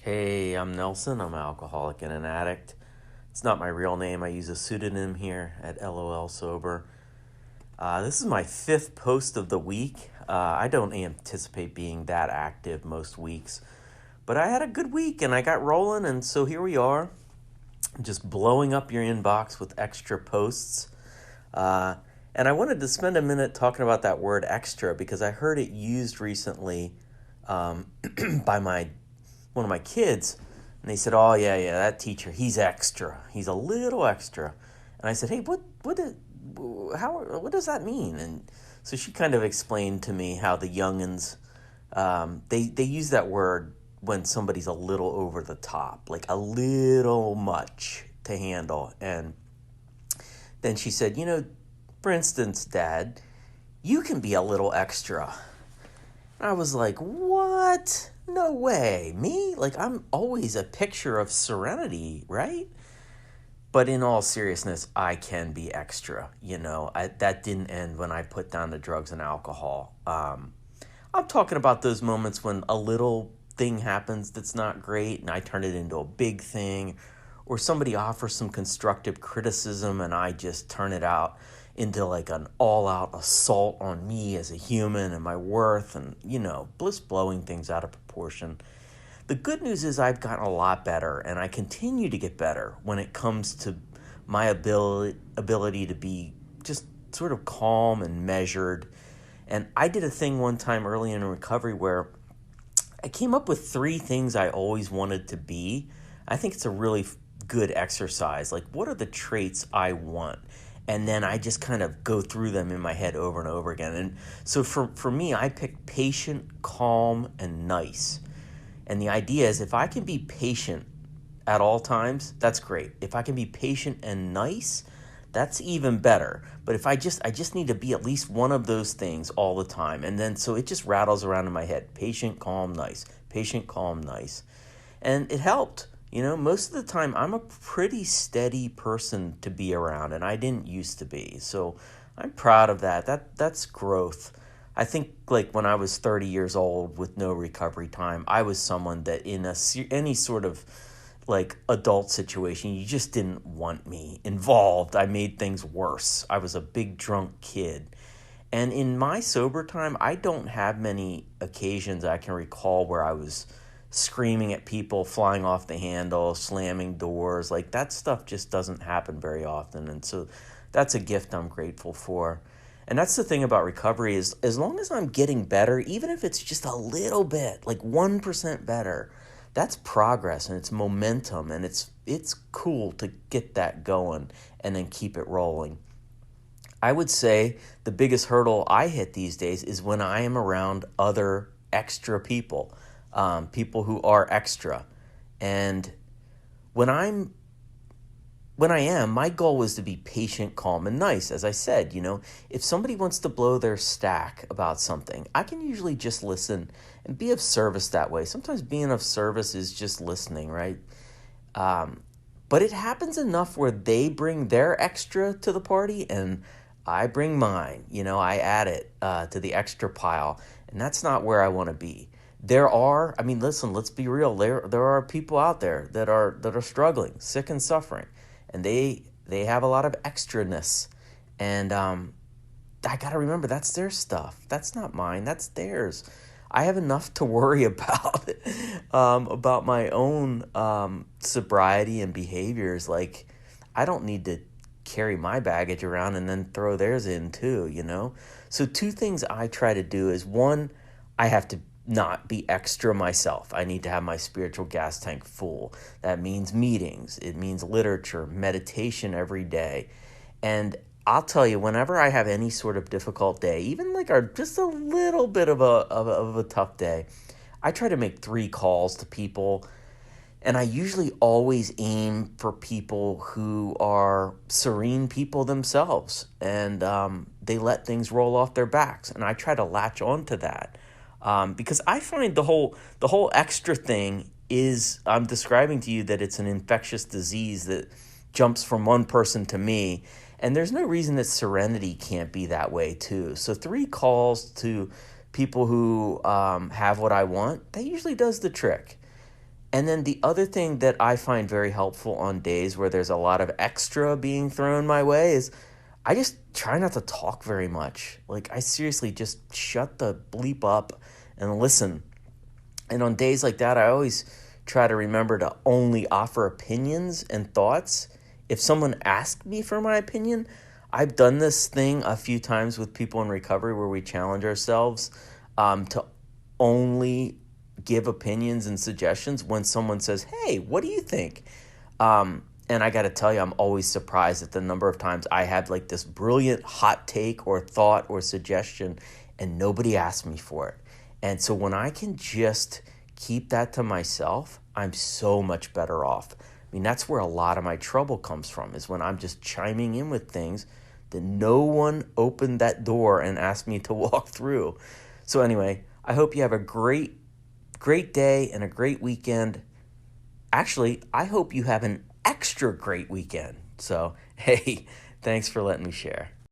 Hey, I'm Nelson. I'm an alcoholic and an addict. It's not my real name. I use a pseudonym here at LOL Sober. This is my fifth post of the week. I don't anticipate being that active most weeks, but I had a good week and I got rolling, and so here we are, just blowing up your inbox with extra posts. Uh, and I wanted to spend a minute talking about that word extra because I heard it used recently um, by one of my kids, and they said, "Oh yeah, that teacher, he's extra. He's a little extra." And I said, "Hey, what does that mean?" And so she kind of explained to me how the youngins, they use that word when somebody's a little over the top, like a little much to handle. And then she said, for instance, Dad, you can be a little extra. I was like, what? No way. Me? Like, I'm always a picture of serenity, right? But in all seriousness, I can be extra. That didn't end when I put down the drugs and alcohol. I'm talking about those moments when a little thing happens that's not great and I turn it into a big thing, or somebody offers some constructive criticism and I just turn it out into like an all-out assault on me as a human and my worth, and bliss blowing things out of proportion. The good news is I've gotten a lot better, and I continue to get better when it comes to my ability to be just sort of calm and measured. And I did a thing one time early in recovery where I came up with three things I always wanted to be. I think it's a really good exercise. Like, what are the traits I want? And then I just kind of go through them in my head over and over again. And so for me, I picked patient, calm, and nice. And the idea is if I can be patient at all times, that's great. If I can be patient and nice, that's even better. But if I just need to be at least one of those things all the time. And then so it just rattles around in my head. Patient, calm, nice. Patient, calm, nice. And it helped. Most of the time I'm a pretty steady person to be around, and I didn't used to be. So I'm proud of that. That's growth. I think like when I was 30 years old with no recovery time, I was someone that in any sort of like adult situation, you just didn't want me involved. I made things worse. I was a big drunk kid. And in my sober time, I don't have many occasions I can recall where I was screaming at people, flying off the handle, slamming doors. Like that stuff just doesn't happen very often. And so that's a gift I'm grateful for. And that's the thing about recovery is as long as I'm getting better, even if it's just a little bit, like 1% better, that's progress and it's momentum, and it's cool to get that going and then keep it rolling. I would say the biggest hurdle I hit these days is when I am around other extra people, people who are extra. And when I am, my goal was to be patient, calm, and nice. As I said, if somebody wants to blow their stack about something, I can usually just listen and be of service that way. Sometimes being of service is just listening, right? But it happens enough where they bring their extra to the party and I bring mine. I add it to the extra pile, and that's not where I want to be. Listen, let's be real. There are people out there that are struggling, sick and suffering, and they have a lot of extraness, and I gotta remember that's their stuff. That's not mine. That's theirs. I have enough to worry about my own sobriety and behaviors. Like, I don't need to carry my baggage around and then throw theirs in too. So two things I try to do is, one, I have to not be extra myself. I need to have my spiritual gas tank full. That means meetings. It means literature, meditation every day. And I'll tell you, whenever I have any sort of difficult day, even like just a little bit of a tough day, I try to make 3 calls to people. And I usually always aim for people who are serene people themselves, and they let things roll off their backs. And I try to latch onto that. Because I find the whole extra thing is, I'm describing to you that it's an infectious disease that jumps from one person to me, and there's no reason that serenity can't be that way too. So 3 calls to people who have what I want, that usually does the trick. And then the other thing that I find very helpful on days where there's a lot of extra being thrown my way is I just try not to talk very much. Like, I seriously just shut the bleep up and listen. And on days like that, I always try to remember to only offer opinions and thoughts. If someone asks me for my opinion, I've done this thing a few times with people in recovery where we challenge ourselves to only give opinions and suggestions when someone says, hey, what do you think? And I got to tell you, I'm always surprised at the number of times I have like this brilliant hot take or thought or suggestion and nobody asked me for it. And so when I can just keep that to myself, I'm so much better off. I mean, that's where a lot of my trouble comes from, is when I'm just chiming in with things that no one opened that door and asked me to walk through. So anyway, I hope you have a great day and a great weekend. Actually, I hope you have an extra great weekend. So, hey, thanks for letting me share.